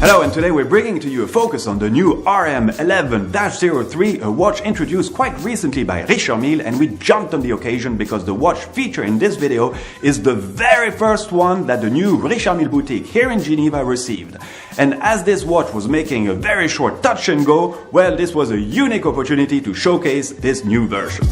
Hello, and today we're bringing to you a focus on the new RM11-03, a watch introduced quite recently by Richard Mille, and we jumped on the occasion because the watch featured in this video is the very first one that the new Richard Mille boutique here in Geneva received. And as this watch was making a very short touch and go, well, this was a unique opportunity to showcase this new version.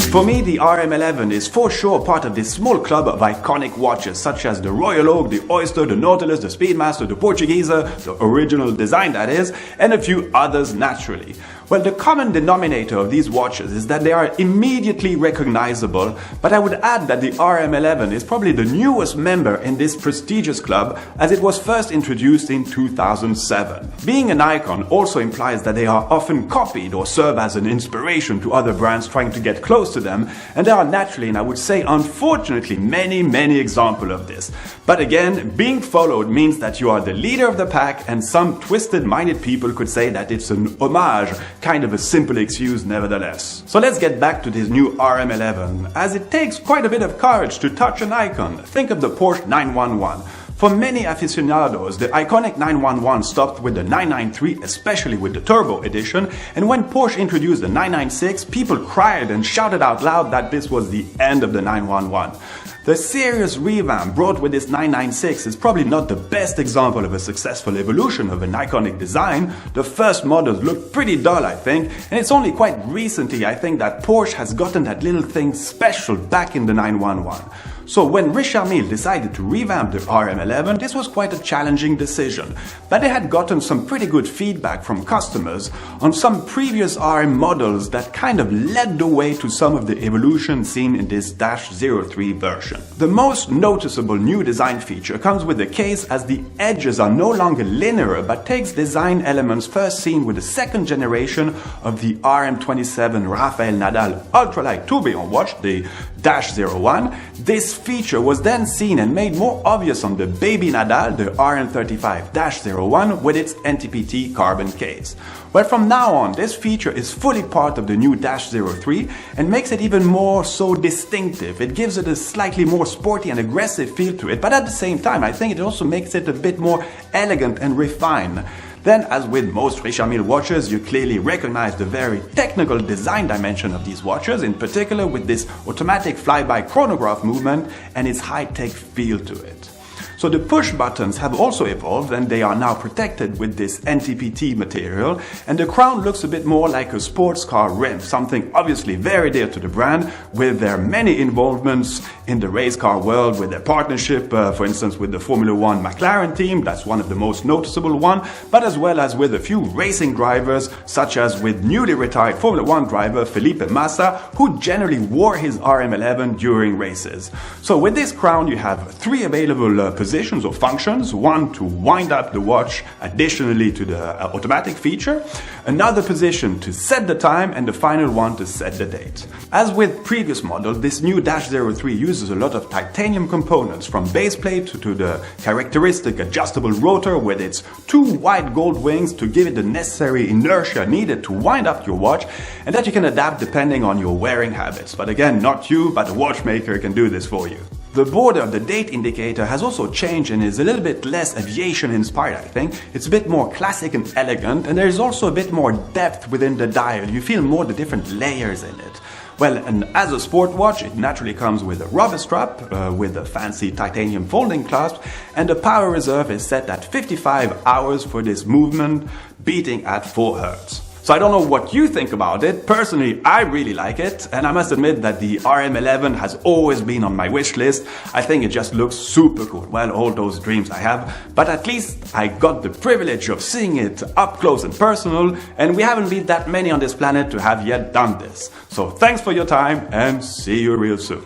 For me, the RM11 is for sure part of this small club of iconic watches such as the Royal Oak, the Oyster, the Nautilus, the Speedmaster, the Portuguese, the original design that is, and a few others naturally. Well, the common denominator of these watches is that they are immediately recognizable, but I would add that the RM11 is probably the newest member in this prestigious club as it was first introduced in 2007. Being an icon also implies that they are often copied or serve as an inspiration to other brands trying to get close to them, and there are naturally, and I would say unfortunately, many examples of this. But again, being followed means that you are the leader of the pack, and some twisted-minded people could say that it's an homage, kind of a simple excuse nevertheless. So let's get back to this new RM11, as it takes quite a bit of courage to touch an icon. Think of the Porsche 911. For many aficionados, the iconic 911 stopped with the 993, especially with the Turbo edition, and when Porsche introduced the 996, people cried and shouted out loud that this was the end of the 911. The serious revamp brought with this 996 is probably not the best example of a successful evolution of an iconic design. The first models looked pretty dull, I think, and it's only quite recently, I think, that Porsche has gotten that little thing special back in the 911. So when Richard Mille decided to revamp the RM11, this was quite a challenging decision, but they had gotten some pretty good feedback from customers on some previous RM models that kind of led the way to some of the evolution seen in this -03 version. The most noticeable new design feature comes with the case, as the edges are no longer linear but takes design elements first seen with the second generation of the RM27 Rafael Nadal ultralight tourbillon watch, the -01. This feature was then seen and made more obvious on the baby Nadal, the RM35-01, with its NTPT carbon case. Well, from now on, this feature is fully part of the new -03 and makes it even more so distinctive. It gives it a slightly more sporty and aggressive feel to it, but at the same time, I think it also makes it a bit more elegant and refined. Then, as with most Richard Mille watches, you clearly recognize the very technical design dimension of these watches, in particular with this automatic flyby chronograph movement and its high-tech feel to it. So the push buttons have also evolved, and they are now protected with this NTPT material, and the crown looks a bit more like a sports car rim, something obviously very dear to the brand, with their many involvements in the race car world, with their partnership, for instance, with the Formula One McLaren team, that's one of the most noticeable one, but as well as with a few racing drivers, such as with newly retired Formula One driver Felipe Massa, who generally wore his RM11 during races. So with this crown, you have 3 available positions or functions: one to wind up the watch additionally to the automatic feature, another position to set the time, and the final one to set the date. As with previous models, this new -03 uses a lot of titanium components, from base plate to the characteristic adjustable rotor with its 2 wide gold wings to give it the necessary inertia needed to wind up your watch, and that you can adapt depending on your wearing habits. But again, not you, but a watchmaker can do this for you. The border of the date indicator has also changed and is a little bit less aviation inspired, I think. It's a bit more classic and elegant, and there's also a bit more depth within the dial. You feel more the different layers in it. Well, and as a sport watch, it naturally comes with a rubber strap, with a fancy titanium folding clasp, and the power reserve is set at 55 hours for this movement, beating at 4 Hz. So I don't know what you think about it. Personally, I really like it, and I must admit that the RM11 has always been on my wish list. I think it just looks super cool. Well, all those dreams I have, but at least I got the privilege of seeing it up close and personal, and we haven't been that many on this planet to have yet done this. So thanks for your time, and see you real soon.